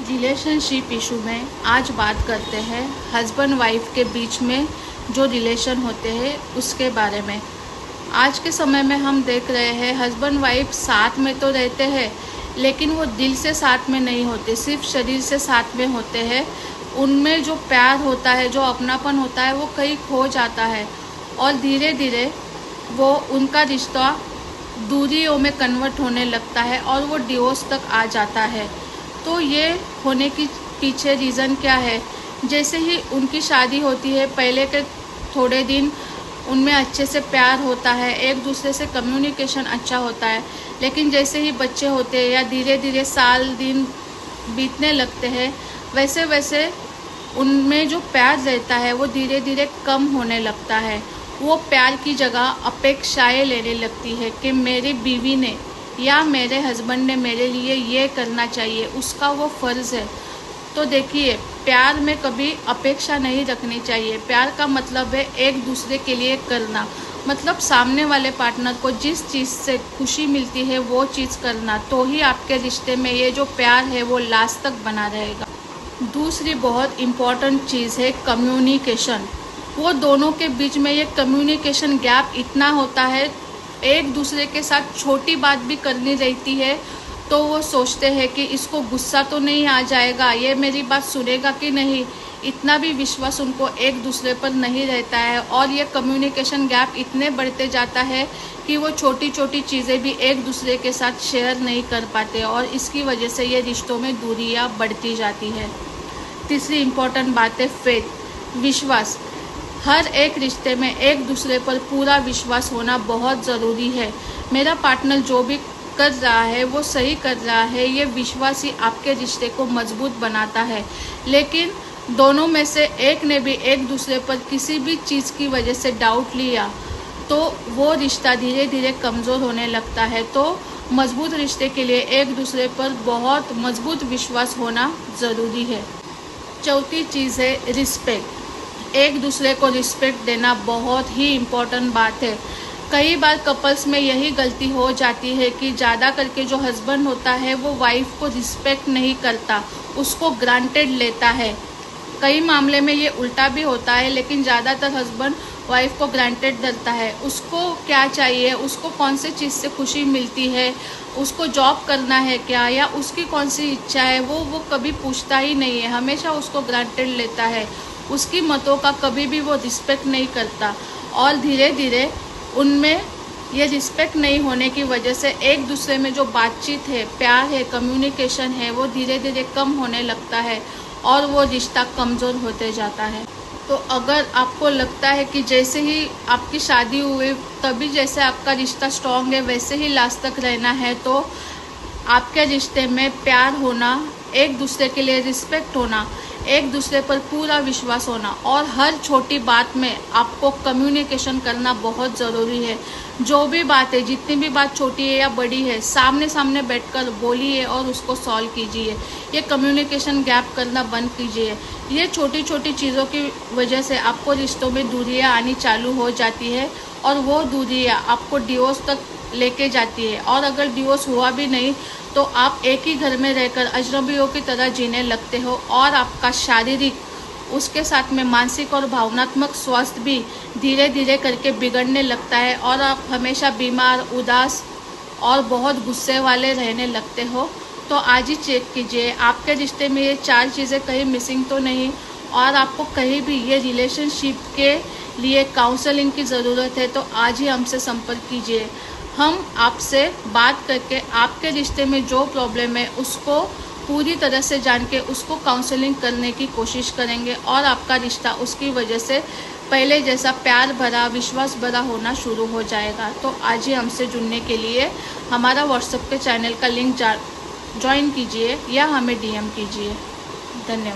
Relationship issue में आज बात करते हैं हस्बैंड वाइफ के बीच में जो रिलेशन होते हैं उसके बारे में। आज के समय में हम देख रहे हैं हस्बैंड वाइफ साथ में तो रहते हैं लेकिन वो दिल से साथ में नहीं होते, सिर्फ शरीर से साथ में होते हैं। उनमें जो प्यार होता है, जो अपनापन होता है वो कहीं खो जाता है और धीरे धीरे वो उनका रिश्ता दूरियों में कन्वर्ट होने लगता है और वो डिवोर्स तक आ जाता है। तो ये होने की पीछे रीज़न क्या है? जैसे ही उनकी शादी होती है, पहले के थोड़े दिन उनमें अच्छे से प्यार होता है, एक दूसरे से कम्युनिकेशन अच्छा होता है, लेकिन जैसे ही बच्चे होते हैं या धीरे धीरे साल दिन बीतने लगते हैं, वैसे वैसे उनमें जो प्यार रहता है वो धीरे धीरे कम होने लगता है। वो प्यार की जगह अपेक्षाएं लेने लगती है कि मेरी बीवी ने या मेरे हस्बैंड ने मेरे लिए ये करना चाहिए, उसका वो फ़र्ज़ है। तो देखिए, प्यार में कभी अपेक्षा नहीं रखनी चाहिए। प्यार का मतलब है एक दूसरे के लिए करना, मतलब सामने वाले पार्टनर को जिस चीज़ से खुशी मिलती है वो चीज़ करना, तो ही आपके रिश्ते में ये जो प्यार है वो लास्ट तक बना रहेगा। दूसरी बहुत इम्पॉर्टेंट चीज़ है कम्युनिकेशन। वो दोनों के बीच में ये कम्युनिकेशन गैप इतना होता है, एक दूसरे के साथ छोटी बात भी करनी रहती है तो वो सोचते हैं कि इसको गुस्सा तो नहीं आ जाएगा, ये मेरी बात सुनेगा कि नहीं, इतना भी विश्वास उनको एक दूसरे पर नहीं रहता है। और ये कम्युनिकेशन गैप इतने बढ़ते जाता है कि वो छोटी छोटी चीज़ें भी एक दूसरे के साथ शेयर नहीं कर पाते और इसकी वजह से ये रिश्तों में दूरियां बढ़ती जाती है। तीसरी इम्पॉर्टेंट बात है फेथ, विश्वास। हर एक रिश्ते में एक दूसरे पर पूरा विश्वास होना बहुत ज़रूरी है। मेरा पार्टनर जो भी कर रहा है वो सही कर रहा है, ये विश्वास ही आपके रिश्ते को मजबूत बनाता है। लेकिन दोनों में से एक ने भी एक दूसरे पर किसी भी चीज़ की वजह से डाउट लिया तो वो रिश्ता धीरे धीरे कमज़ोर होने लगता है। तो मजबूत रिश्ते के लिए एक दूसरे पर बहुत मजबूत विश्वास होना ज़रूरी है। चौथी चीज़ है रिस्पेक्ट। एक दूसरे को रिस्पेक्ट देना बहुत ही इम्पोर्टेंट बात है। कई बार कपल्स में यही गलती हो जाती है कि ज़्यादा करके जो हस्बैंड होता है वो वाइफ को रिस्पेक्ट नहीं करता, उसको ग्रांटेड लेता है। कई मामले में ये उल्टा भी होता है, लेकिन ज़्यादातर हस्बैंड वाइफ को ग्रांटेड धरता है। उसको क्या चाहिए, उसको कौन सी चीज़ से खुशी मिलती है, उसको जॉब करना है क्या, या उसकी कौन सी इच्छा है, वो कभी पूछता ही नहीं है, हमेशा उसको ग्रांटेड लेता है। उसकी मतों का कभी भी वो रिस्पेक्ट नहीं करता और धीरे धीरे उनमें ये रिस्पेक्ट नहीं होने की वजह से एक दूसरे में जो बातचीत है, प्यार है, कम्युनिकेशन है, वो धीरे धीरे कम होने लगता है और वो रिश्ता कमज़ोर होते जाता है। तो अगर आपको लगता है कि जैसे ही आपकी शादी हुई तभी जैसे आपका रिश्ता स्ट्रॉन्ग है वैसे ही लास्ट तक रहना है, तो आपके रिश्ते में प्यार होना, एक दूसरे के लिए रिस्पेक्ट होना, एक दूसरे पर पूरा विश्वास होना और हर छोटी बात में आपको कम्युनिकेशन करना बहुत ज़रूरी है। जो भी बात है, जितनी भी बात छोटी है या बड़ी है, सामने सामने बैठकर बोलिए और उसको सॉल्व कीजिए। ये कम्युनिकेशन गैप करना बंद कीजिए। ये छोटी छोटी चीज़ों की वजह से आपको रिश्तों में दूरियां आनी चालू हो जाती है और वो दूरियां आपको डिवोर्स तक लेके जाती है। और अगर डिवोर्स हुआ भी नहीं तो आप एक ही घर में रहकर अजनबियों की तरह जीने लगते हो और आपका शारीरिक, उसके साथ में मानसिक और भावनात्मक स्वास्थ्य भी धीरे धीरे करके बिगड़ने लगता है और आप हमेशा बीमार, उदास और बहुत गुस्से वाले रहने लगते हो। तो आज ही चेक कीजिए आपके रिश्ते में ये 4 चीज़ें कहीं मिसिंग तो नहीं, और आपको कहीं भी ये रिलेशनशिप के लिए काउंसलिंग की ज़रूरत है तो आज ही हमसे संपर्क कीजिए। हम आपसे बात करके आपके रिश्ते में जो प्रॉब्लम है उसको पूरी तरह से जान के उसको काउंसलिंग करने की कोशिश करेंगे और आपका रिश्ता उसकी वजह से पहले जैसा प्यार भरा, विश्वास भरा होना शुरू हो जाएगा। तो आज ही हमसे जुड़ने के लिए हमारा व्हाट्सएप के चैनल का लिंक ज्वाइन कीजिए या हमें DM कीजिए। धन्यवाद।